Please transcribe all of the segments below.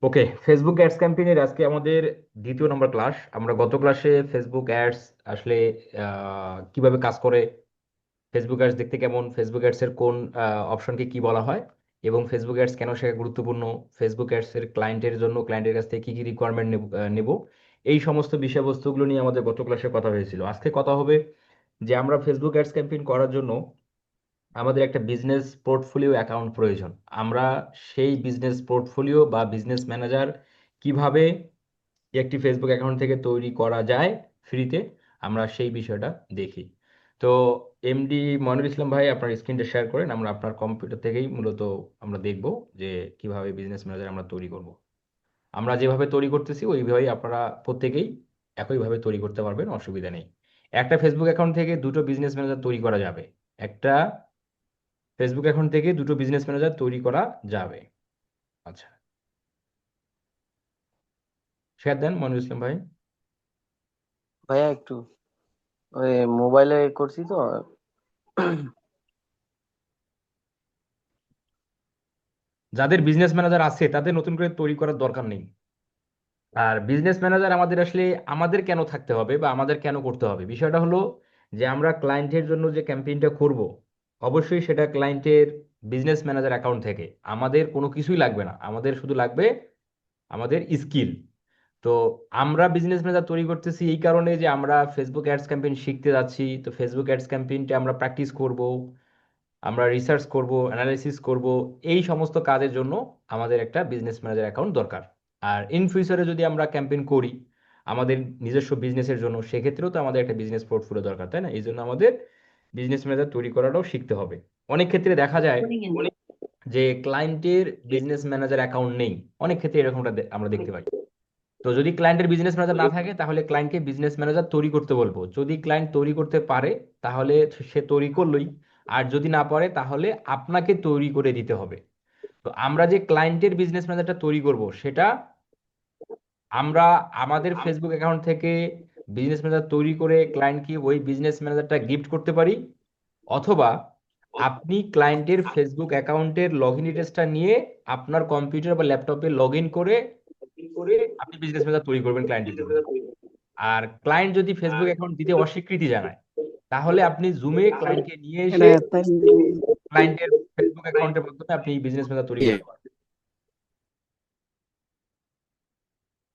ওকে, Facebook ads ক্যাম্পেইনের আজকে আমাদের দ্বিতীয় নম্বর ক্লাস। আমরা গত ক্লাসে ফেসবুক অ্যাডস আসলে কিভাবে কাজ করে, ফেসবুক অ্যাডস দেখতে কেমন, ফেসবুক অ্যাডস এর কোন অপশনকে কি বলা হয়, এবং ফেসবুক অ্যাডস কেন শেখা গুরুত্বপূর্ণ, ফেসবুক অ্যাডস এর ক্লায়েন্টের জন্য ক্লায়েন্টের কাছ থেকে কি কি রিকোয়ারমেন্ট নেব, এই সমস্ত বিষয়বস্তুগুলো নিয়ে আমাদের গত ক্লাসে কথা হয়েছিল। আজকে কথা হবে যে আমরা ফেসবুক অ্যাডস ক্যাম্পেইন করার জন্য আমাদের একটা বিজনেস পোর্টফোলিও অ্যাকাউন্ট প্রয়োজন। আমরা সেই বিজনেস পোর্টফোলিও বা বিজনেস ম্যানেজার কিভাবে একটি ফেসবুক অ্যাকাউন্ট থেকে তৈরি করা যায় ফ্রিতে, আমরা সেই বিষয়টা দেখি। তো এমডি মনিরুল ইসলাম ভাই, আপনার স্ক্রিনটা শেয়ার করেন, আমরা আপনার কম্পিউটার থেকেই মূলত আমরা দেখব যে কিভাবে বিজনেস ম্যানেজার আমরা তৈরি করব। আমরা যেভাবে তৈরি করতেছি ওইভাবেই আপনারা প্রত্যেকেই একইভাবে তৈরি করতে পারবেন, অসুবিধা নেই। একটা ফেসবুক অ্যাকাউন্ট থেকে দুটো বিজনেস ম্যানেজার তৈরি করা যাবে। একটা ফেসবুক অ্যাকাউন্ট থেকে দুটো বিজনেস ম্যানেজার তৈরি করা যাবে। আচ্ছা, শেয়ার দেন মনিরুল ইসলাম ভাই। ভাইয়া একটু ওই মোবাইলে করছি তো। যাদের বিজনেস ম্যানেজার আছে তাদের নতুন করে তৈরি করার দরকার নেই। আর বিজনেস ম্যানেজার আমাদের আসলে আমাদের কেন থাকতে হবে বা আমাদের কেন করতে হবে, বিষয়টা হলো যে আমরা ক্লায়েন্টের জন্য যে ক্যাম্পেইনটা করব, অবশ্যই সেটা ক্লায়েন্টের বিজনেস ম্যানেজার অ্যাকাউন্ট থেকে। আমাদের কোনো কিছুই লাগবে না, আমাদের শুধু লাগবে আমাদের স্কিল। তো আমরা বিজনেস ম্যানেজার তৈরি করতেছি এই কারণে যে আমরা ফেসবুক অ্যাডস ক্যাম্পেইন শিখতে যাচ্ছি। তো ফেসবুক অ্যাডস ক্যাম্পেইনটা আমরা প্র্যাকটিস করব, আমরা রিসার্চ করব, অ্যানালাইসিস করব। এই সমস্ত কাজের জন্য আমাদের একটা বিজনেস ম্যানেজার অ্যাকাউন্ট দরকার। আর ইন ফিউচারে যদি আমরা ক্যাম্পেইন করি আমাদের নিজস্ব বিজনেসের জন্য, সেক্ষেত্রেও তো আমাদের একটা বিজনেস পোর্টফোলিও দরকার, তাই না? এই জন্য আমাদের বিজনেস ম্যানেজার তৈরি করাটাও শিখতে হবে। অনেক ক্ষেত্রে দেখা যায় যে ক্লায়েন্টের বিজনেস ম্যানেজার অ্যাকাউন্ট নেই। অনেক ক্ষেত্রে এরকমটা আমরা দেখতে পাই। তো যদি ক্লায়েন্টের বিজনেস ম্যানেজার না থাকে তাহলে ক্লায়েন্টকে বিজনেস ম্যানেজার তৈরি করতে বলবো। যদি ক্লায়েন্ট তৈরি করতে পারে তাহলে সে তৈরি করলোই, আর যদি না পারে তাহলে আপনাকে তৈরি করে দিতে হবে। তো আমরা যে ক্লায়েন্টের বিজনেস ম্যানেজারটা তৈরি করব সেটা আমরা আমাদের ফেসবুক অ্যাকাউন্ট থেকে বিজনেস ম্যানেজার তৈরি করে ক্লায়েন্টকে ওই বিজনেস ম্যানেজারটা গিফট করতে পারি, অথবা আপনি ক্লায়েন্টের ফেসবুক অ্যাকাউন্টের লগ ইন ডিটেলসটা নিয়ে আপনার কম্পিউটার বা ল্যাপটপে লগ ইন করে আপনি বিজনেস ম্যানেজার তৈরি করবেন ক্লায়েন্টের জন্য। আর ক্লায়েন্ট যদি ফেসবুক অ্যাকাউন্ট দিতে অস্বীকৃতি জানায় তাহলে আপনি জুমে ক্লায়েন্টকে নিয়ে এটা এসে তাই। ক্লায়েন্টের ফেসবুক অ্যাকাউন্টের মাধ্যমে আপনি বিজনেস ম্যানেজার তৈরি করতে পারবেন।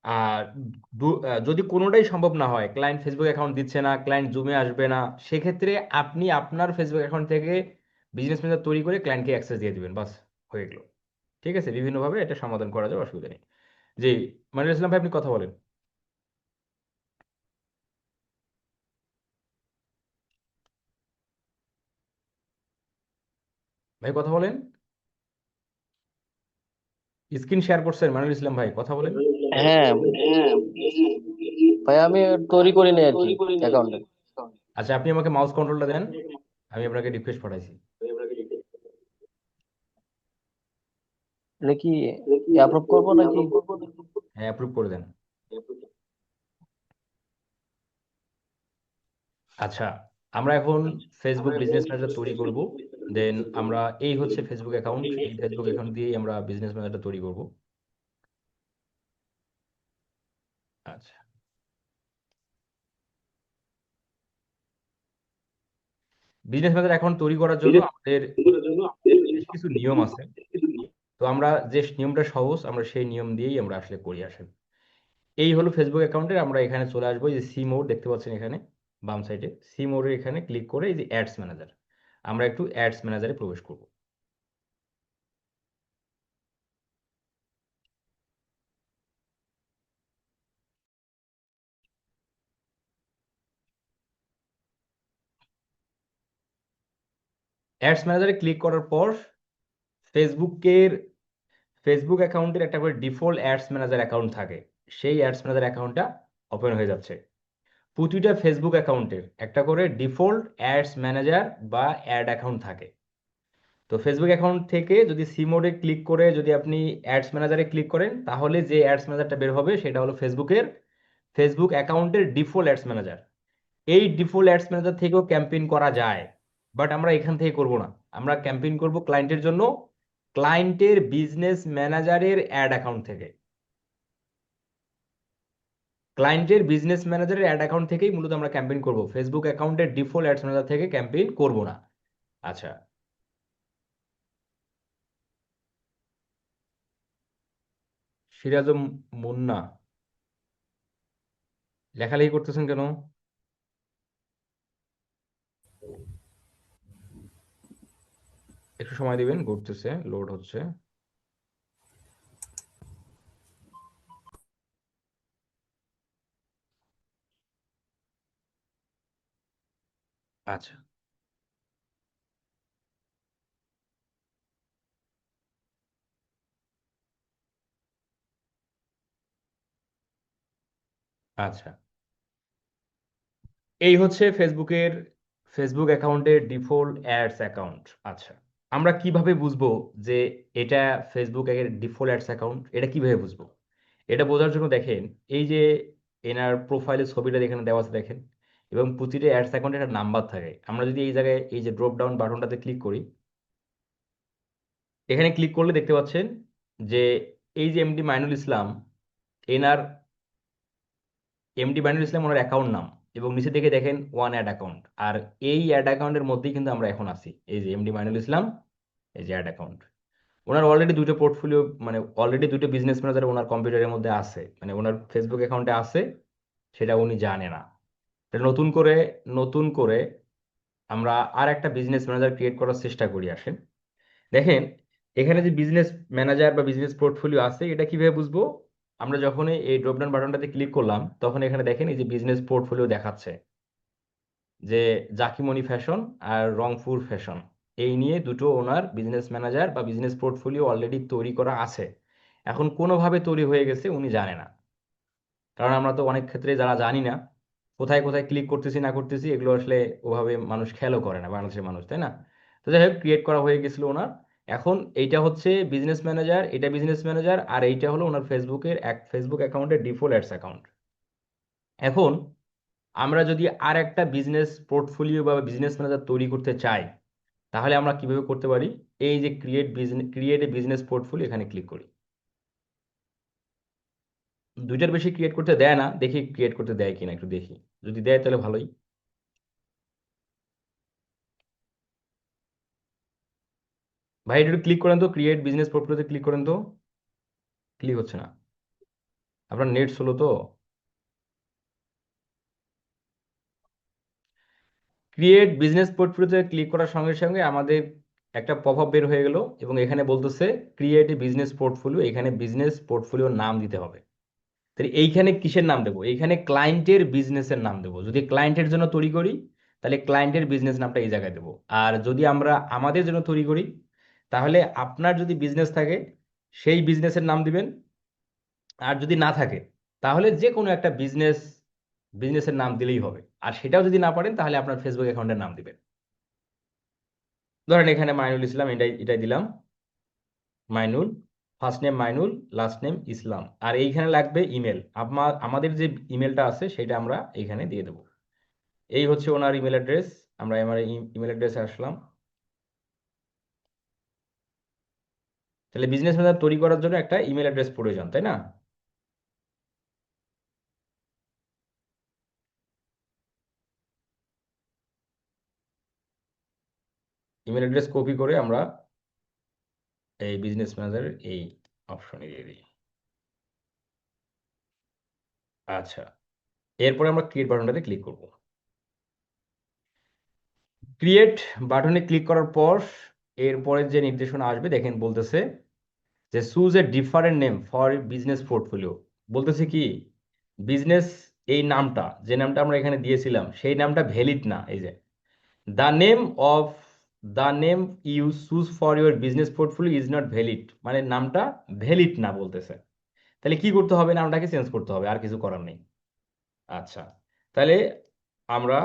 আর যদি কোনোটাই সম্ভব না হয়, ক্লায়েন্ট ফেসবুক অ্যাকাউন্ট দিচ্ছে না, ক্লায়েন্ট জুমে আসবে না, সেক্ষেত্রে আপনি আপনার ফেসবুক অ্যাকাউন্ট থেকে বিজনেস ম্যানেজার তৈরি করে ক্লায়েন্টকে অ্যাক্সেস দিয়ে দিবেন, বাস, হয়ে গেল। ঠিক আছে, বিভিন্নভাবে এটা সমাধান করা যাবে, অসুবিধা নেই। জি, মানিরুল ইসলাম ভাই, আপনি কথা বলেন। ভাই কথা বলেন, স্ক্রিন শেয়ার করছেন মানিরুল ইসলাম ভাই, কথা বলেন। হ্যাঁ ভাইয়া, আমি তৈরি করি নাই আর কি অ্যাকাউন্টে। আচ্ছা, আপনি আমাকে মাউস কন্ট্রোলটা দেন, আমি আপনাকে রিকোয়েস্ট পাঠাইছি। এটা কি অ্যাপ্রুভ করবো নাকি? হ্যাঁ, অ্যাপ্রুভ করে দেন। আচ্ছা, আমরা এখন ফেসবুক বিজনেস ম্যানেজার তৈরি করব। দেন আমরা, এই হচ্ছে ফেসবুক অ্যাকাউন্ট, এই ফেসবুক অ্যাকাউন্ট দিয়েই আমরা বিজনেস ম্যানেজারটা তৈরি করব। আচ্ছা, বিজনেস ম্যানেজার অ্যাকাউন্ট তৈরি করার জন্য আমাদের বেশ কিছু নিয়ম আছে। তো আমরা যে নিয়মটা সহজ, আমরা সেই নিয়ম দিয়েই আমরা আসলে করি আসেন। এই হলো ফেসবুক অ্যাকাউন্টের, আমরা এখানে চলে আসবো, এই যে সি মোড দেখতে পাচ্ছেন এখানে বাম সাইডে, সি মোডের এখানে ক্লিক করে এই যে অ্যাডস ম্যানেজার, আমরা একটু অ্যাডস ম্যানেজারে প্রবেশ করব। অ্যাডস ম্যানেজারে ক্লিক করার পর ফেসবুকের ফেসবুক অ্যাকাউন্টের একটা করে ডিফল্ট অ্যাডস ম্যানেজার অ্যাকাউন্ট থাকে, সেই অ্যাডস ম্যানেজার অ্যাকাউন্টটা ওপেন হয়ে যাচ্ছে। প্রতিটা ফেসবুক অ্যাকাউন্টের একটা করে ডিফল্ট অ্যাডস ম্যানেজার বা অ্যাড অ্যাকাউন্ট থাকে। তো ফেসবুক অ্যাকাউন্ট থেকে যদি সি মোডে ক্লিক করে যদি আপনি অ্যাডস ম্যানেজারে ক্লিক করেন তাহলে যে অ্যাডস ম্যানেজারটা বের হবে সেটা হলো ফেসবুক অ্যাকাউন্টের ডিফল্ট অ্যাডস ম্যানেজার। এই ডিফল্ট অ্যাডস ম্যানেজার থেকেও ক্যাম্পেইন করা যায়, বাট আমরা এখান থেকে করব না। আমরা ক্যাম্পেইন করব ক্লায়েন্টের জন্য ক্লায়েন্টের বিজনেস ম্যানেজারের অ্যাড অ্যাকাউন্ট থেকে। ক্লায়েন্টের বিজনেস ম্যানেজারের অ্যাড অ্যাকাউন্ট থেকেই মূলত আমরা ক্যাম্পেইন করব, ফেসবুক অ্যাকাউন্টের ডিফল্ট অ্যাডস ম্যানেজার থেকে ক্যাম্পেইন করব না। আচ্ছা, সিরাজম মুন্না, লেখালেখি করতেছেন কেন? একটু সময় দিবেন, ঘুরতেছে, লোড হচ্ছে। আচ্ছা, আচ্ছা, এই হচ্ছে ফেসবুক অ্যাকাউন্টের ডিফল্ট অ্যাডস অ্যাকাউন্ট। আচ্ছা, আমরা কিভাবে বুঝবো যে এটা ফেসবুক এর ডিফল্ট অ্যাডস অ্যাকাউন্ট? এটা কিভাবে বুঝবো? এটা বোঝার জন্য দেখেন, এই যে এনার প্রোফাইলের ছবিটা এখানে দেওয়া আছে দেখেন, এবং প্রতিটা অ্যাডস অ্যাকাউন্টে একটা নাম্বার থাকে। আমরা যদি এই জায়গায় এই যে ড্রপ ডাউন বাটনটাতে ক্লিক করি, এখানে ক্লিক করলে দেখতে পাচ্ছেন যে এই যে এমডি মাইনুল ইসলাম, এনার এমডি বানিরুল ইসলাম ওনার অ্যাকাউন্ট নাম, এবং নিচে দিকে দেখেন ওয়ান অ্যাড অ্যাকাউন্ট। আর এই অ্যাড অ্যাকাউন্টের মধ্যেই কিন্তু আমরা এখন আছি, এই যে এমডি মাইনুল ইসলাম, এই যে অ্যাড অ্যাকাউন্ট। ওনার অলরেডি দুটো পোর্টফোলিও, মানে অলরেডি দুটো বিজনেস ম্যানেজার ওনার কম্পিউটারের মধ্যে আছে, মানে ওনার ফেসবুক অ্যাকাউন্টে আছে, সেটা উনি জানে না। এটা নতুন করে আমরা আর একটা বিজনেস ম্যানেজার ক্রিয়েট করার চেষ্টা করি, আসেন দেখেন। এখানে যে বিজনেস ম্যানেজার বা বিজনেস পোর্টফোলিও আছে, এটা কিভাবে বুঝবো? আমরা যখন এই ড্রপডাউন বাটনটাতে ক্লিক করলাম, তখন এখানে দেখেন এই যে বিজনেস পোর্টফোলিও দেখাচ্ছে যে জাকিমনি ফ্যাশন আর রংপুর ফ্যাশন, এই নিয়ে দুটো ওনার বিজনেস ম্যানেজার বা বিজনেস পোর্টফোলিও অলরেডি তৈরি করা আছে। এখন কোনোভাবে তৈরি হয়ে গেছে উনি জানে না, কারণ আমরা তো অনেক ক্ষেত্রে যারা জানি না, কোথায় কোথায় ক্লিক করতেছি না করতেছি, এগুলো আসলে ওভাবে মানুষ খেয়ালও করে না, বাংলাদেশের মানুষ, তাই না? তো যাই হোক, ক্রিয়েট করা হয়ে গেছিল ওনার। এখন এইটা হচ্ছে বিজনেস ম্যানেজার, এটা বিজনেস ম্যানেজার, আর এইটা হলো ওনার ফেসবুক অ্যাকাউন্টের ডিফল্ট অ্যাডস অ্যাকাউন্ট। এখন আমরা যদি আর একটা বিজনেস পোর্টফোলিও বা বিজনেস ম্যানেজার তৈরি করতে চাই, তাহলে আমরা কিভাবে করতে পারি? এই যে ক্রিয়েট এ বিজনেস পোর্টফোলিও, এখানে ক্লিক করি। দুইটার বেশি ক্রিয়েট করতে দেয় না, দেখি ক্রিয়েট করতে দেয় কিনা, একটু দেখি। যদি দেয় তাহলে ভালোই। ভাই একটু ক্লিক করেন তো, ক্রিয়েট বিজনেস পোর্টফোলিওতে ক্লিক করেন তো। ক্লিক হচ্ছে না, আপনার নেট স্লো তো। ক্রিয়েট বিজনেস পোর্টফোলিওতে ক্লিক করার সঙ্গে সঙ্গে আমাদের একটা পপ আপ বের হয়ে গেল, এবং এখানে বলতেছে ক্রিয়েট এ বিজনেস পোর্টফোলিও, এখানে বিজনেস পোর্টফোলিওর নাম দিতে হবে। তাহলে এইখানে কিসের নাম দেবো? এইখানে ক্লায়েন্টের বিজনেসের নাম দেবো। যদি ক্লায়েন্টের জন্য তৈরি করি, তাহলে ক্লায়েন্টের বিজনেস নামটা এই জায়গায় দেবো। আর যদি আমরা আমাদের জন্য তৈরি করি, তাহলে আপনার যদি বিজনেস থাকে সেই বিজনেসের নাম দিবেন। আর যদি না থাকে, তাহলে যে কোনো একটা বিজনেসের নাম দিলেই হবে। আর সেটাও যদি না পারেন, তাহলে আপনার ফেসবুক অ্যাকাউন্টের নাম দিবেন। ধরেন এখানে মাইনুল ইসলাম, এটাই এটাই দিলাম। Mainul, first name Mainul, last name Islam, আর এইখানে লাগবে ইমেল। আমাদের যে ইমেলটা আছে সেটা আমরা এইখানে দিয়ে দেবো। এই হচ্ছে ওনার ইমেল অ্যাড্রেস। আমরা আমার ইমেল অ্যাড্রেসে আসলাম। তাহলে বিজনেস ম্যানেজার তৈরি করার জন্য একটা ইমেল অ্যাড্রেস প্রয়োজন, তাই না? ইমেল অ্যাড্রেস কপি করে আমরা এই বিজনেস ম্যানেজারের এই অপশনে দিয়ে দিই। আচ্ছা, এরপরে আমরা ক্রিয়েট বাটনটাতে ক্লিক করব। ক্রিয়েট বাটনে ক্লিক করার পর এরপরে যে নির্দেশনা আসবে দেখেন, বলতেছে যে choose a different name for business portfolio. বলতেছে কি, বিজনেস, এই নামটা, যে নামটা আমরা এখানে দিয়েছিলাম সেই নামটা ভ্যালিড না। এই যে the name of the name you choose for your business portfolio is not valid, মানে নামটা ভ্যালিড না বলতেছে। তাহলে কি করতে হবে? নামটাকে চেঞ্জ করতে হবে, আর কিছু করার নেই। আচ্ছা, তাহলে আমরা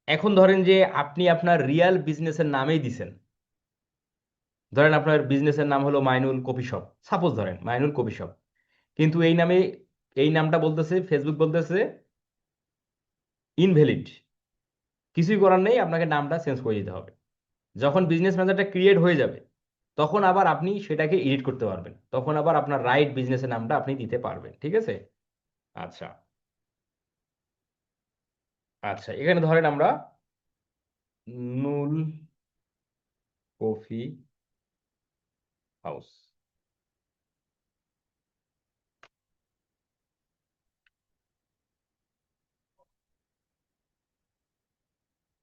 এখন ধরেন যে আপনি আপনার রিয়েল বিজনেসের নামেই দিছেন। ধরেন আপনার বিজনেসের নাম হলো মাইনুল কফি শপ, সাপোজ ধরেন মাইনুল কফি শপ, কিন্তু এই নামে, এই নামটা বলতেছে, ফেসবুক বলতেছে ইনভ্যালিড। কিছুই করার নেই, আপনাকে নামটা চেঞ্জ করে দিতে হবে। যখন বিজনেস ম্যানেজারটা ক্রিয়েট হয়ে যাবে, তখন আবার আপনি সেটাকে এডিট করতে পারবেন, তখন আবার আপনার রাইট বিজনেসের নামটা আপনি দিতে পারবেন, ঠিক আছে? আচ্ছা, আচ্ছা, এখানে ধরেন আমরা নুল কফি হাউস।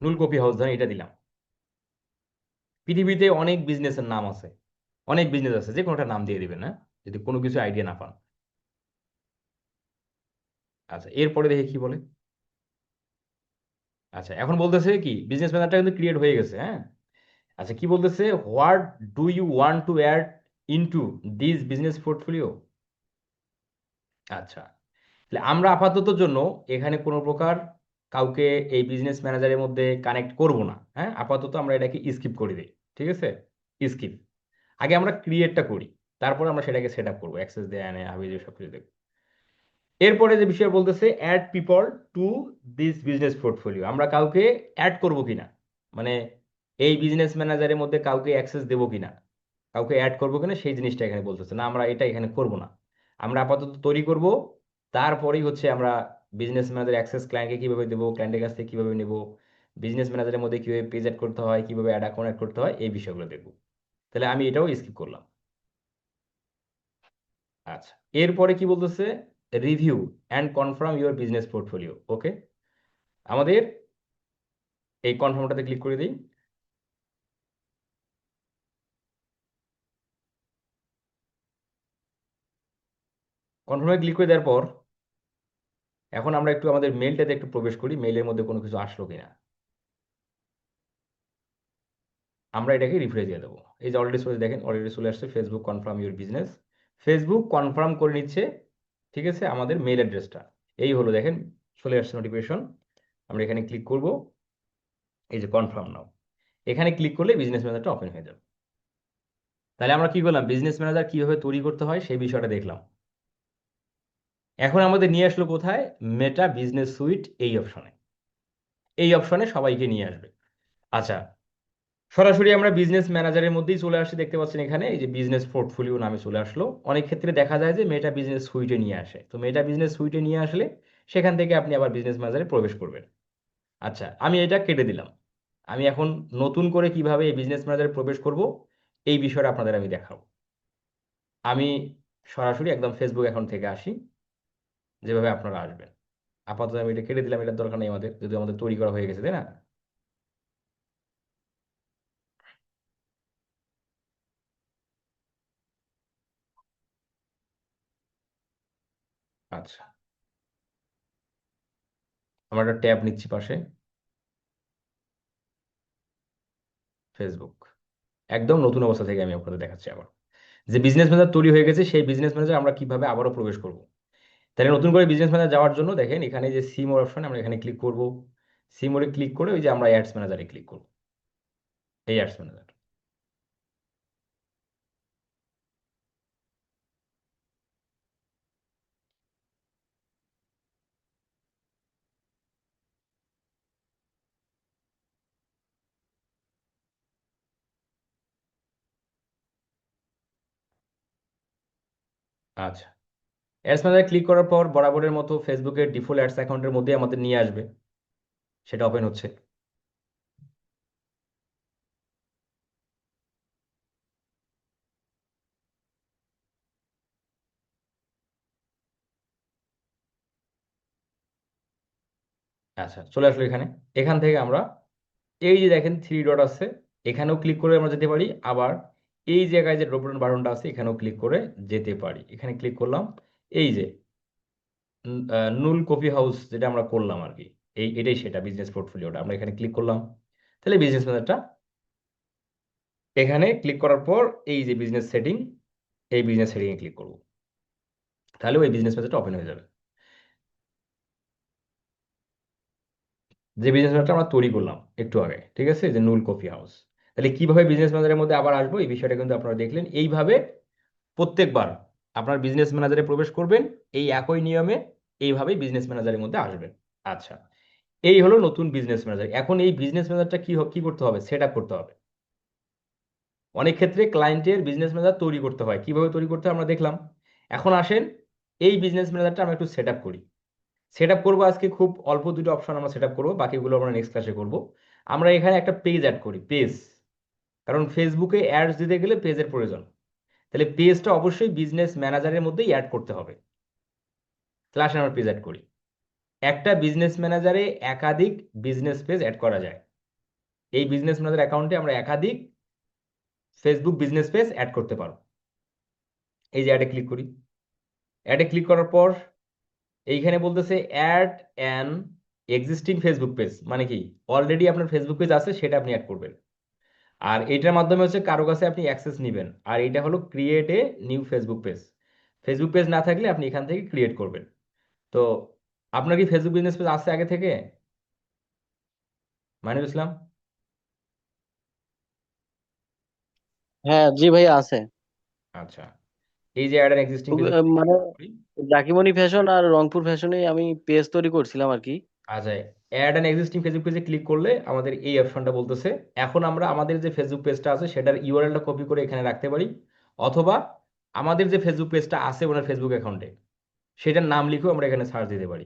নুল কফি হাউস ধরেন এটা দিলাম। পৃথিবীতে অনেক বিজনেসের নাম আছে, অনেক বিজনেস আছে, যে কোনোটা নাম দিয়ে দিবেন না, যদি কোনো কিছু আইডিয়া না পান। আচ্ছা, এরপরে দেখে কি বলে। আচ্ছা, এখন বলতেছে কি বিজনেস ম্যানেজারটা কিন্তু ক্রিয়েট হয়ে গেছে, হ্যাঁ। আচ্ছা, কি বলতেছে, what do you want to add into this business portfolio. আচ্ছা, তাহলে আমরা আপাতত জন্য এখানে কোনো প্রকার কাউকে এই বিজনেস ম্যানেজারের মধ্যে কানেক্ট করব না, হ্যাঁ। আপাতত আমরা এটাকে স্কিপ করে দিই, ঠিক আছে, স্কিপ। আগে আমরা ক্রিয়েটটা করি, তারপর আমরা সেটাকে সেট আপ করবো, অ্যাক্সেস দেয় আনে হাবি সব কিছু দেখবো। এরপরে যে বিষয় বলতেছে add people to this business portfolio, আমরা কাউকে অ্যাড করব কিনা, মানে এই বিজনেস ম্যানেজারের মধ্যে কাউকে অ্যাক্সেস দেবো কিনা, কাউকে অ্যাড করবো কিনা, সেই জিনিসটা এখানে বলতেছে না, আমরা এটা এখানে করব না। আমরা আপাতত তৈরি করব, তারপরেই হচ্ছে আমরা বিজনেস ম্যানেজার অ্যাক্সেস ক্লায়েন্টকে কিভাবে দেবো, ক্লায়েন্টের কাছ থেকে কিভাবে নেবো, বিজনেস ম্যানেজারের মধ্যে কিভাবে পেজ অ্যাড করতে হয়, কিভাবে অ্যাড অ্যাকাউন্ট অ্যাড করতে হয়, এই বিষয়গুলো দেখবো। তাহলে আমি এটাও স্কিপ করলাম। আচ্ছা, এরপরে কি বলতেছে, review and confirm your business portfolio. Okay, আমাদের এই কনফার্মটাতে ক্লিক করে দিই। কনফার্মে ক্লিক করে দেওয়ার পর এখন আমরা একটু আমাদের মেলটাতে একটু প্রবেশ করি, মেইলের মধ্যে কোনো কিছু আসলো কিনা। আমরা এটাকে রিফ্রেশ দিয়ে দেবো। এই যে অলরেডি চলে, দেখেন অলরেডি চলে আসছে, Facebook confirm your business. Facebook confirm করে নিচ্ছে, ঠিক আছে, আমাদের মেল অ্যাড্রেসটা। এই হলো, দেখেন চলে আসছে নোটিফিকেশন। আমরা এখানে ক্লিক করব, এই যে কনফার্ম নাও, এখানে ক্লিক করলে বিজনেস ম্যানেজারটা ওপেন হয়ে যাবে। তাহলে আমরা কি করলাম, বিজনেস ম্যানেজার কিভাবে তৈরি করতে হয় সেই বিষয়টা দেখলাম। এখন আমাদের নিয়ে আসলো কোথায়, মেটা বিজনেস সুইট এই অপশনে। এই অপশনে সবাইকে নিয়ে আসবে। আচ্ছা, সরাসরি আমরা বিজনেস ম্যানেজারের মধ্যেই চলে আসছি, দেখতে পাচ্ছেন এখানে এই যে বিজনেস পোর্টফোলিও নামে চলে আসলো। অনেক ক্ষেত্রে দেখা যায় যে মেটা বিজনেস সুইটে নিয়ে আসে, তো মেটা বিজনেস সুইটে নিয়ে আসলে সেখান থেকে আপনি আবার বিজনেস ম্যানেজারে প্রবেশ করবেন। আচ্ছা, আমি এটা কেটে দিলাম। আমি এখন নতুন করে কিভাবে এই বিজনেস ম্যানেজারে প্রবেশ করব, এই বিষয়টা আপনাদের আমি দেখাবো। আমি সরাসরি একদম ফেসবুক অ্যাকাউন্ট থেকে আসি, যেভাবে আপনারা আসবেন। আপাতত আমি এটা কেটে দিলাম, এটার দরকার নেই আমাদের, যদি আমাদের তৈরি করা হয়ে গেছে, তাই না। আচ্ছা, আমরা একটা ট্যাব নিচ্ছি পাশে, ফেসবুক। একদম নতুন অবস্থা থেকে আমি আপনাদের দেখাচ্ছি আবার, যে বিজনেস ম্যানেজার তৈরি হয়ে গেছে, সেই বিজনেস ম্যানেজার আমরা কিভাবে আবারও প্রবেশ করব। তাহলে নতুন করে বিজনেস ম্যানেজার যাওয়ার জন্য দেখেন এখানে যে সিমোর অপশন, আমরা এখানে ক্লিক করব। সিমোরে ক্লিক করে ওই যে আমরা অ্যাডস ম্যানেজারে ক্লিক করব, এই অ্যাডস ম্যানেজার। আচ্ছা, অ্যাডস ম্যানেজারে ক্লিক করার পর বরাবরের মতো ফেসবুকের ডিফল্ট অ্যাডস অ্যাকাউন্টের মধ্যে আমাদের নিয়ে আসবে, সেটা ওপেন হচ্ছে। আচ্ছা, চলে আসলো এখানে। এখান থেকে আমরা এই যে দেখেন থ্রি ডট আছে, এখানেও ক্লিক করে আমরা যেতে পারি, আবার এই জায়গায় যে ড্রপ ডাউন বাটনটা আছে এখানেও ক্লিক করে যেতে পারি। এখানে ক্লিক করলাম, এই যে নুল কফি হাউস যেটা আমরা করলাম আর কি, এটাই সেটা বিজনেস পোর্টফোলিওটা, আমরা এখানে ক্লিক করলাম। তাহলে বিজনেস ম্যানেজারটা এখানে ক্লিক করার পর এই যে বিজনেস সেটিং, এই বিজনেস সেটিং এ ক্লিক করব, তাহলে ওই বিজনেস ম্যানেজারটা ওপেন হয়ে যাবে, যে বিজনেস ম্যানেজারটা আমরা তৈরি করলাম একটু আগে, ঠিক আছে, যে নুল কফি হাউস। তাহলে কিভাবে বিজনেস ম্যানেজারের মধ্যে আবার আসবো, এই বিষয়টা কিন্তু আপনারা দেখলেন। এইভাবে প্রত্যেকবার আপনার বিজনেস ম্যানেজারে প্রবেশ করবেন, এই একই নিয়মে এইভাবেই বিজনেস ম্যানেজারের মধ্যে আসবেন। আচ্ছা, এই হলো নতুন বিজনেস ম্যানেজার। এখন এই বিজনেস ম্যানেজারটা কি করতে হবে, সেট আপ করতে হবে। অনেক ক্ষেত্রে ক্লায়েন্টের বিজনেস ম্যানেজার তৈরি করতে হয়, কিভাবে তৈরি করতে হয় আমরা দেখলাম। এখন আসেন এই বিজনেস ম্যানেজারটা আমরা একটু সেট আপ করি। সেট আপ করবো আজকে, খুব অল্প দুটো অপশন আমরা সেট আপ করবো, বাকিগুলো আমরা নেক্সট ক্লাসে করবো। আমরা এখানে একটা পেজ অ্যাড করি, পেজ। কারণ ফেসবুকে অ্যাডস দিতে গেলে পেজের প্রয়োজন। তাহলে পেজটা অবশ্যই বিজনেস ম্যানেজারের মধ্যেই অ্যাড করতে হবে। তাহলে আসলে আমরা পেজ অ্যাড করি। একটা বিজনেস ম্যানেজারে একাধিক বিজনেস পেজ অ্যাড করা যায়। এই বিজনেস ম্যানেজার অ্যাকাউন্টে আমরা একাধিক ফেসবুক বিজনেস পেজ অ্যাড করতে পারবো। এই যে অ্যাডে ক্লিক করি। অ্যাডে ক্লিক করার পর এইখানে বলতেছে add an existing Facebook page, মানে কি অলরেডি আপনার ফেসবুক পেজ আছে সেটা আপনি অ্যাড করবেন। আর এটার মাধ্যমে হচ্ছে কারো কাছে আপনি অ্যাক্সেস নেবেন। আর এটা হলো create a new Facebook page. Facebook page না থাকলে আপনি এখান থেকে ক্রিয়েট করবেন। তো আপনার কি ফেসবুক বিজনেস পেজ আছে আগে থেকে, মানিব ইসলাম? হ্যাঁ জি ভাইয়া আছে। আচ্ছা, এই যে অ্যাড অ্যান এক্সিস্টিং ফেসবুক মানে পেজ। জাকিমনি ফ্যাশন আর রংপুর ফ্যাশনে আমি পেজ তৈরি করছিলাম আর কি। আচ্ছা, অ্যাড অ্যান এক্সিস্টিং ফেসবুক পেজে ক্লিক করলে আমাদের এই অপশনটা বলতেছে। এখন আমরা আমাদের যে ফেসবুক পেজটা আছে সেটার ইউআরএলটা কপি করে এখানে রাখতে পারি, অথবা আমাদের যে ফেসবুক পেজটা আছে ওনার ফেসবুক অ্যাকাউন্টে সেটার নাম লিখেও আমরা এখানে সার্চ দিতে পারি।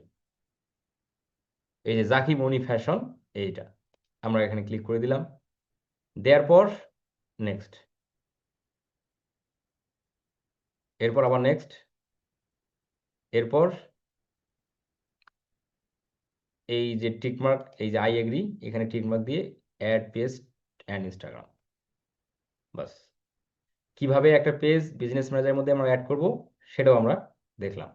এই যে জাকি মনি ফ্যাশন, এইটা আমরা এখানে ক্লিক করে দিলাম। দেওয়ার পর নেক্সট, এরপর আবার নেক্সট, এরপর এই যে টিকমার্ক, এই যে আই এগ্রি, এখানে টিকমার্ক দিয়ে অ্যাড পেজ অ্যান্ড ইনস্টাগ্রাম। বাস, কিভাবে একটা পেজ বিজনেস ম্যানেজারের মধ্যে আমরা অ্যাড করব সেটাও আমরা দেখলাম।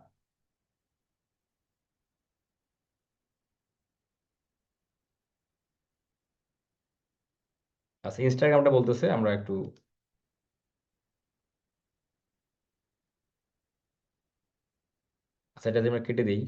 আচ্ছা, ইনস্টাগ্রামটা বলতেছে, আমরা একটু, আচ্ছা এটা যদি আমরা কেটে দিই।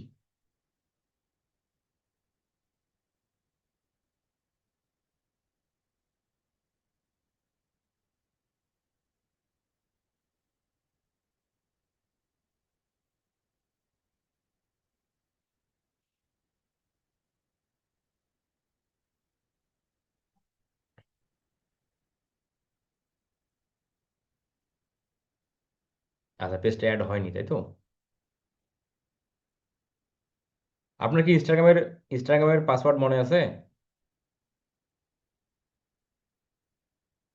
আচ্ছা, পেজটা অ্যাড হয়নি তাই তো? আপনার কি ইনস্টাগ্রামের পাসওয়ার্ড মনে আছে?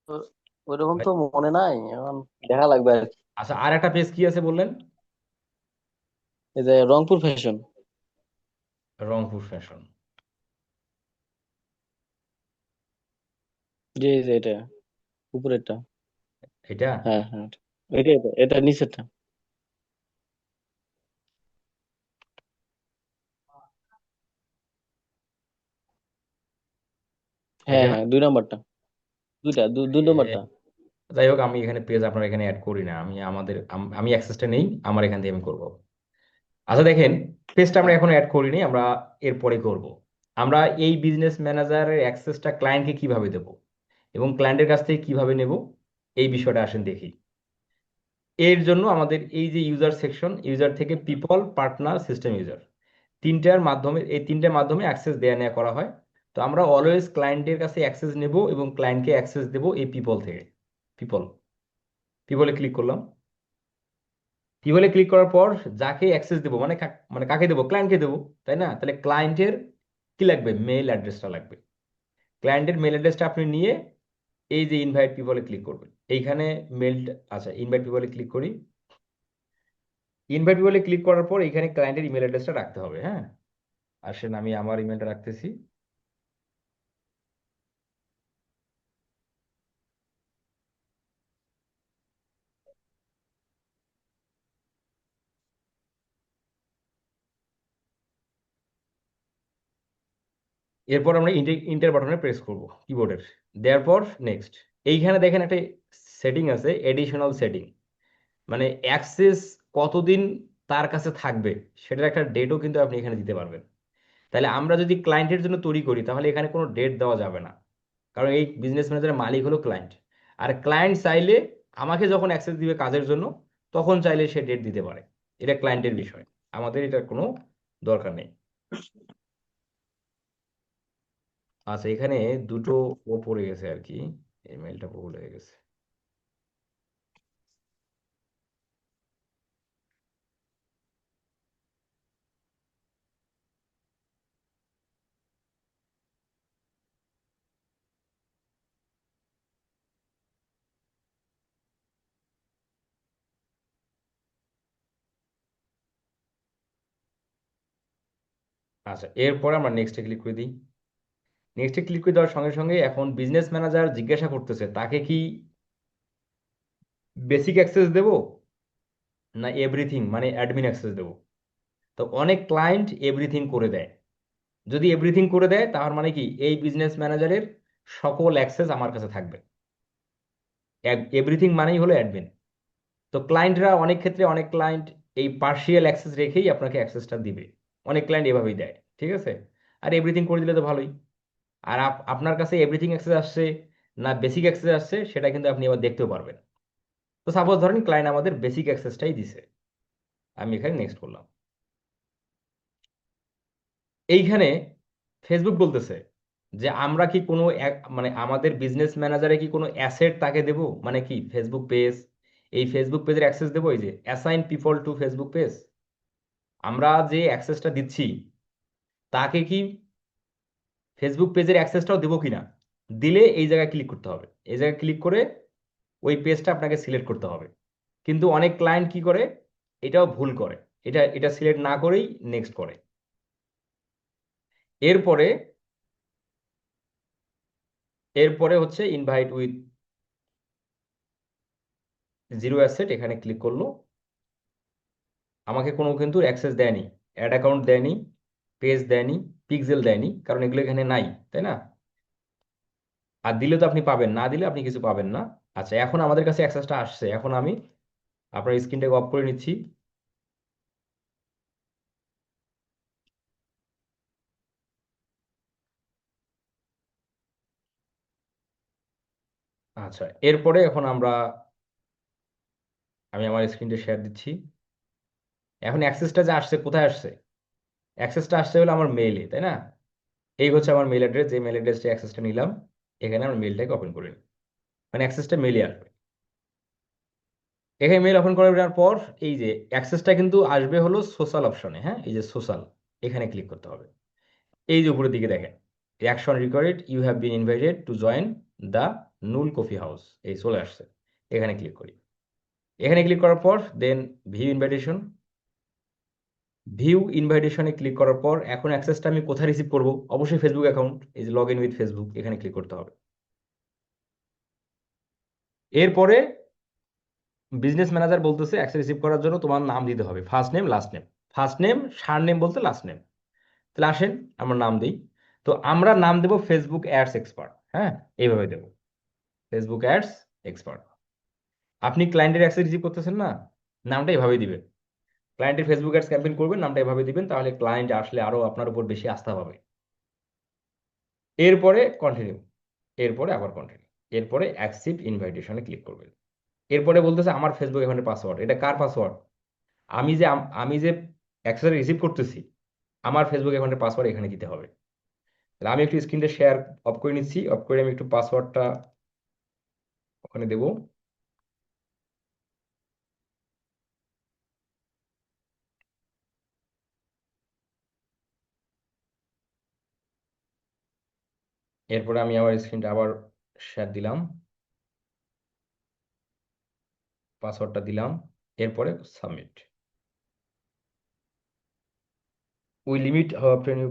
তো ওইরকম তো মনে নাই, এখন দেখা লাগবে আর কি। আচ্ছা, আর একটা পেজ কি আছে বললেন? এই যে রংপুর ফ্যাশন। রংপুর ফ্যাশন। জি জি, এটা উপরেরটা। এটা? হ্যাঁ হ্যাঁ, এটা এটা এটা নিচেরটা। হ্যাঁ এটা না? হ্যাঁ, 2 নম্বরটা। দুইটা, দুই এ, নম্বরটা। যাই হোক, আমি এখানে পেজ আপনার এখানে অ্যাড করি না, আমি আমাদের আমি অ্যাক্সেসটা নেই, আমার এখান থেকে আমি করবো। আচ্ছা দেখেন, পেজটা আমরা এখন অ্যাড করিনি, আমরা এরপরে করব। আমরা এই বিজনেস ম্যানেজারের অ্যাক্সেসটা ক্লায়েন্টকে কিভাবে দেব এবং ক্লায়েন্টের কাছ থেকে কিভাবে নেব, এই বিষয়টা আসেন দেখি। এর জন্য আমাদের এই যে ইউজার সেকশন, ইউজার থেকে পিপল, পার্টনার, সিস্টেম ইউজার, তিনটার মাধ্যমে অ্যাক্সেস দেয়া নেওয়া করা হয়। তো আমরা অলওয়েজ ক্লায়েন্টের কাছে অ্যাক্সেস নেব এবং ক্লায়েন্টকে অ্যাক্সেস দেব এই পিপল থেকে। পিপল, পিপলে ক্লিক করলাম। পিপলে ক্লিক করার পর যাকে অ্যাক্সেস দেবো, মানে মানে কাকে দেবো, ক্লায়েন্টকে দেবো, তাই না? তাহলে ক্লায়েন্টের কি লাগবে, মেল অ্যাড্রেসটা লাগবে। ক্লায়েন্টের মেল অ্যাড্রেসটা আপনি নিয়ে এই যে ইনভাইট পিপলে ক্লিক করবেন এইখানে মেল। আচ্ছা, ইনভাইট পিপলে ক্লিক করি। ইনভাইট পিপলে ক্লিক করার পর এখানে ক্লায়েন্টের ইমেল অ্যাড্রেসটা রাখতে হবে, হ্যাঁ। আসেন আমি আমার ইমেলটা রাখতেছি। এরপর আমরা ইন্টার বাটনে প্রেস করব কিবোর্ডের। দেওয়ার পর নেক্সট। এইখানে দেখেন একটা সেটিং আছে, এডিশনাল সেটিং, মানে অ্যাক্সেস কতদিন তার কাছে থাকবে সেটার একটা ডেটও কিন্তু আপনি এখানে দিতে পারবেন। তাহলে আমরা যদি ক্লায়েন্টের জন্য তৈরি করি তাহলে এখানে কোনো ডেট দেওয়া যাবে না, কারণ এই বিজনেস ম্যানেজারের মালিক হলো ক্লায়েন্ট। আর ক্লায়েন্ট চাইলে আমাকে যখন অ্যাক্সেস দিবে কাজের জন্য তখন চাইলে সে ডেট দিতে পারে। এটা ক্লায়েন্টের বিষয়, আমাদের এটা কোনো দরকার নেই। আচ্ছা, এখানে দুটো ও পড়ে গেছে আর কি, এই মেলটা ভুল হয়ে গেছে। আচ্ছা, এরপরে আমরা নেক্সটে ক্লিক করে দিই। নেক্সটে ক্লিক করে দেওয়ার সঙ্গে সঙ্গে এখন বিজনেস ম্যানেজার জিজ্ঞাসা করতেছে তাকে কি বেসিক অ্যাক্সেস দেবো না এভরিথিং মানে অ্যাডমিন অ্যাক্সেস দেবো। তো অনেক ক্লায়েন্ট এভরিথিং করে দেয়। যদি এভরিথিং করে দেয় তার মানে কি এই বিজনেস ম্যানেজারের সকল অ্যাক্সেস আমার কাছে থাকবে। এভরিথিং মানেই হলো অ্যাডমিন। তো ক্লায়েন্টরা অনেক ক্ষেত্রে অনেক ক্লায়েন্ট এই পার্শিয়াল অ্যাক্সেস রেখেই আপনাকে অ্যাক্সেসটা দিবে। অনেক ক্লায়েন্ট এভাবেই দেয়, ঠিক আছে। আর এভরিথিং করে দিলে তো ভালোই। আর আপনার কাছে এভরিথিং অ্যাক্সেস আসছে না বেসিক অ্যাক্সেস আসছে সেটা কিন্তু আপনি আবার দেখতেও পারবেন। তো সাপোজ ধরেন ক্লায়েন্ট আমাদের বেসিক অ্যাক্সেসটাই দিছে, আমি এখানে নেক্সট করলাম। এইখানে ফেসবুক বলতেছে যে আমরা কি কোনো মানে আমাদের বিজনেস ম্যানেজারে কি কোনো অ্যাসেট তাকে দেব, মানে কি ফেসবুক পেজ, এই ফেসবুক পেজের অ্যাক্সেস দেবো, এই যে assign people to Facebook page, আমরা যে অ্যাক্সেসটা দিচ্ছি তাকে কি ফেসবুক পেজের অ্যাক্সেসটাও দেবো কিনা। দিলে এই জায়গায় ক্লিক করতে হবে, এই জায়গায় ক্লিক করে ওই পেজটা আপনাকে সিলেক্ট করতে হবে। কিন্তু অনেক ক্লায়েন্ট কি করে, এটাও ভুল করে, এটা এটা সিলেক্ট না করেই নেক্সট করে। এরপরে এরপরে হচ্ছে ইনভাইট উইথ জিরো অ্যাসেট, এখানে ক্লিক করলো। আমাকে কোনো কিন্তু অ্যাক্সেস দেয়নি, অ্যাড অ্যাকাউন্ট দেয়নি, পেজ দেয়নি, পিক্সেল দেয়নি, কারণ এগুলো এখানে নাই, তাই না। আর দিলে তো আপনি পাবেন, না দিলে আপনি কিছু পাবেন না। আচ্ছা, এখন আমাদের কাছে অ্যাক্সেসটা আসছে, এখন আমি আপনার স্ক্রিনটাকে অফ করে নিচ্ছি। আচ্ছা, এরপরে এখন আমি আমার স্ক্রিনটা শেয়ার দিচ্ছি। এখন অ্যাক্সেসটা যে আসছে কোথায় আসছে, অ্যাক্সেসটা আসছে হলো আমার মেইলে, তাই না। এই হচ্ছে আমার মেইল অ্যাড্রেস, যে মেইল অ্যাড্রেসটা অ্যাক্সেসটা নিলাম, এখানে আমার মেইলটাকে ওপেন করে নিই। মানে অ্যাক্সেসটা মেইলে আসবে। এখানে মেইল ওপেন করে দেওয়ার পর এই যে অ্যাক্সেসটা কিন্তু আসবে হলো সোশ্যাল অপশনে, হ্যাঁ, এই যে সোশ্যাল, এখানে ক্লিক করতে হবে। এই যে উপরের দিকে দেখেন action required, you have been invited to join the null coffee house, এই চলে আসছে। এখানে ক্লিক করি। এখানে ক্লিক করার পর দেন ভিউ ইনভাইটেশন, ভিউ ইনভাইটেশনে ক্লিক করার পর এখন অ্যাক্সেসটা আমি কোথায় রিসিভ করব, অবশ্যই ফেসবুক অ্যাকাউন্ট, এই যে লগ ইন উইথ ফেসবুক, এখানে ক্লিক করতে হবে। এরপরে বিজনেস ম্যানেজার বলতেছে অ্যাক্সেস রিসিভ করার জন্য তোমার নাম দিতে হবে, first name last name, first name surname বলতে লাস্ট নেম। তাহলে আসেন আমরা নাম দিই। তো আমরা নাম দেবো ফেসবুক অ্যাডস এক্সপার্ট, হ্যাঁ, এইভাবে দেবো, ফেসবুক অ্যাডস এক্সপার্ট। আপনি ক্লায়েন্টের অ্যাক্সেস রিসিভ করতেছেন না, নামটা এভাবেই দিবেন। ক্লায়েন্টের ফেসবুক অ্যাডস ক্যাম্পেইন করবেন, নামটা এভাবে দিবেন, তাহলে ক্লায়েন্ট আসলে আরো আপনার উপর বেশি আস্থা পাবে। এরপরে কন্টিনিউ, এরপরে আবার কন্টিনিউ, এরপরে অ্যাকসেপ্ট ইনভাইটেশনে ক্লিক করবেন। এরপরে বলতেছে আমার ফেসবুক অ্যাকাউন্টের পাসওয়ার্ড, এটা কার পাসওয়ার্ড, আমি যে অ্যাক্সেস রিসিভ করতেছি, আমার ফেসবুক অ্যাকাউন্টের পাসওয়ার্ড এখানে দিতে হবে। তাহলে আমি একটু স্ক্রিনটা শেয়ার অফ করে নিচ্ছি, অফ করে আমি একটু পাসওয়ার্ডটা ওখানে দেবো। এরপরে আমি আমার স্ক্রিনটা আবার শেয়ার দিলাম, পাসওয়ার্ডটা দিলাম, এরপরে submit. We limit after new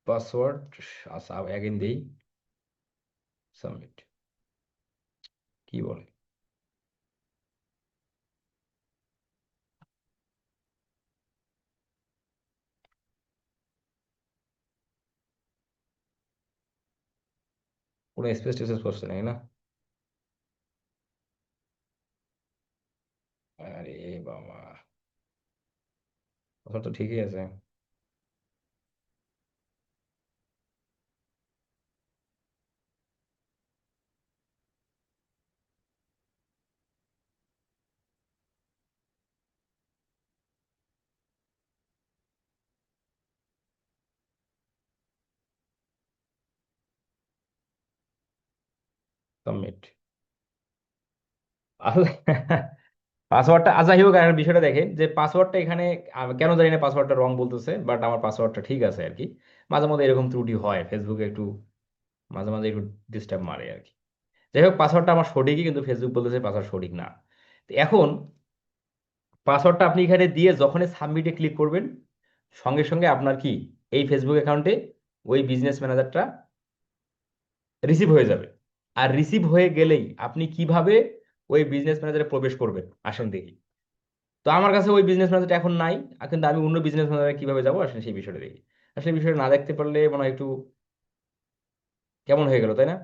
password, আচ্ছা অ্যাগেন দেই, সাবমিট। কি বলে, কোনো স্পেস টেসেস করছে নাকি না। আরে বাবা, কথা তো ঠিকই আছে। সাবমিট। পাসওয়ার্ডটা যাই হোক, আর বিষয়টা দেখেন যে পাসওয়ার্ডটা এখানে কেন জানি না পাসওয়ার্ডটা রং বলতেছে, বাট আমার পাসওয়ার্ডটা ঠিক আছে আর কি। মাঝে মধ্যে এরকম ত্রুটি হয়, ফেসবুকে একটু মাঝে মাঝে একটু ডিস্টার্ব মারে আর কি। যাই হোক, পাসওয়ার্ডটা আমার সঠিকই, কিন্তু ফেসবুক বলতেছে পাসওয়ার্ড সঠিক না। তো এখন পাসওয়ার্ডটা আপনি এখানে দিয়ে যখনই সাবমিটে ক্লিক করবেন, সঙ্গে সঙ্গে আপনার কি এই ফেসবুক অ্যাকাউন্টে ওই বিজনেস ম্যানেজারটা রিসিভ হয়ে যাবে। আর রিসিভ হয়ে গেলেই আপনি কিভাবে ওই বিজনেস ম্যানেজারে প্রবেশ করবেন আসেন দেখি। তো আমার কাছে ওই বিজনেস ম্যানেজারটা এখন নাই, কিন্তু আমি অন্য বিজনেস ম্যানেজারে কিভাবে যাবো আসলে সেই বিষয়টা দেখি। আসলে বিষয়টা না দেখতে পারলে মনে হয় একটু কেমন হয়ে গেল, তাই না?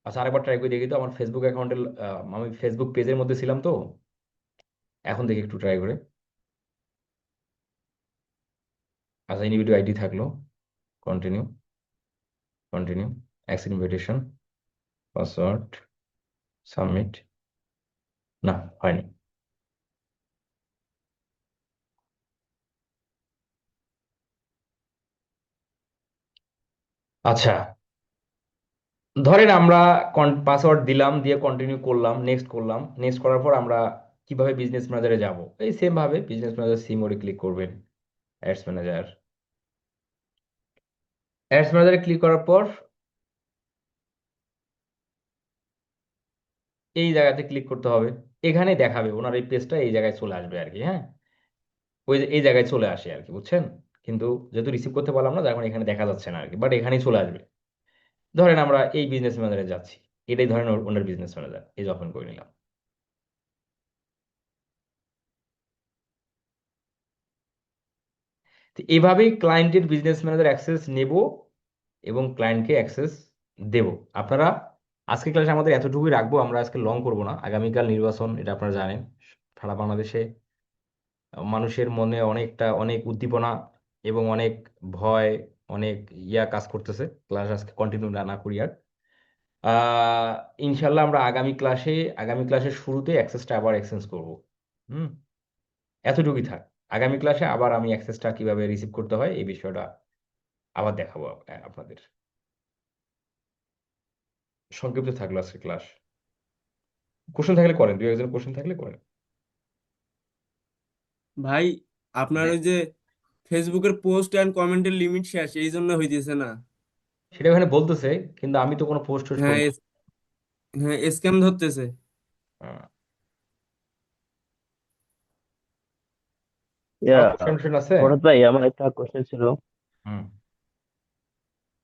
আচ্ছা, আরেকবার ট্রাই করে দেখি তো আমার ফেসবুক অ্যাকাউন্টে। আমি ফেসবুক পেজের মধ্যে ছিলাম তো, এখন দেখি একটু ট্রাই করে। আচ্ছা, ইন্ডিভিজুয়াল আইডি থাকলো, continue, continue, accept invitation, password, submit. না, হয়নি। আচ্ছা, ধরেন আমরা পাসওয়ার্ড দিলাম, দিয়ে কন্টিনিউ করলাম, নেক্সট করলাম, নেক্সট করার পর আমরা কিভাবে বিজনেস ম্যানেজারে যাব? এই সেম ভাবে বিজনেস ম্যানেজার সিমোডে ক্লিক করবেন, অ্যাডস ম্যানেজার। অ্যাডস ম্যানেজারে ক্লিক করার পর এই জায়গাতে ক্লিক করতে হবে। এখানে দেখাবে ওনার এই পেজটা এই জায়গায় চলে আসবে আর কি, হ্যাঁ। ওই যে এই জায়গায় চলে আসে আর কি, বুঝছেন? কিন্তু যেহেতু রিসিভ করতে পারলাম না, তখন এখানে দেখা যাচ্ছে না আর কি, বাট এখানেই চলে আসবে। ধরেন আমরা এই বিজনেস ম্যানেজারে যাচ্ছি, এটাই ধরেন ওনার বিজনেস ম্যানেজার, এই যে ওপেন করে নিলাম। তো এভাবেই ক্লায়েন্টের বিজনেস ম্যানেজার অ্যাক্সেস নেব এবং ক্লায়েন্টকে অ্যাক্সেস দেব। আপনারা, আজকে ক্লাসে আমাদের এতটুকুই রাখবো, আমরা আজকে লং করব না। আগামীকাল নির্বাচন, এটা আপনারা জানেন। সারা বাংলাদেশে মানুষের মনে অনেক উদ্দীপনা এবং অনেক ভয়, অনেক কাজ করতেছে। ক্লাস আজকে কন্টিনিউ না না করি আর। আহ ইনশাল্লাহ আমরা আগামী ক্লাসের শুরুতে অ্যাক্সেসটা আবার এক্সচেঞ্জ করব। হুম। এতটুকুই থাক। আগামী ক্লাসে আবার আমি অ্যাক্সেসটা কিভাবে রিসিভ করতে হয় এই বিষয়টা আবার দেখাবো আপনাদের। সংক্ষিপ্ত থাকলো আজকে ক্লাস। কোশ্চেন থাকলে করেন, দুই একজন কোশ্চেন থাকলে করেন। ভাই, আপনার হ্যাঁ, ওই যে ফেসবুকের পোস্ট এন্ড কমেন্টের লিমিট শেষ, এই জন্য হইতেছে না। সেটা ওখানে বলতেছে, কিন্তু আমি তো কোনো পোস্ট টোস্ট হ্যাঁ করি না। হ্যাঁ, স্ক্যাম ধরতেছে। হ্যাঁ। ইয়া আর কোশ্চেন আছে? ফরহাদ ভাই, আমার একটা কোশ্চেন ছিল। হুম।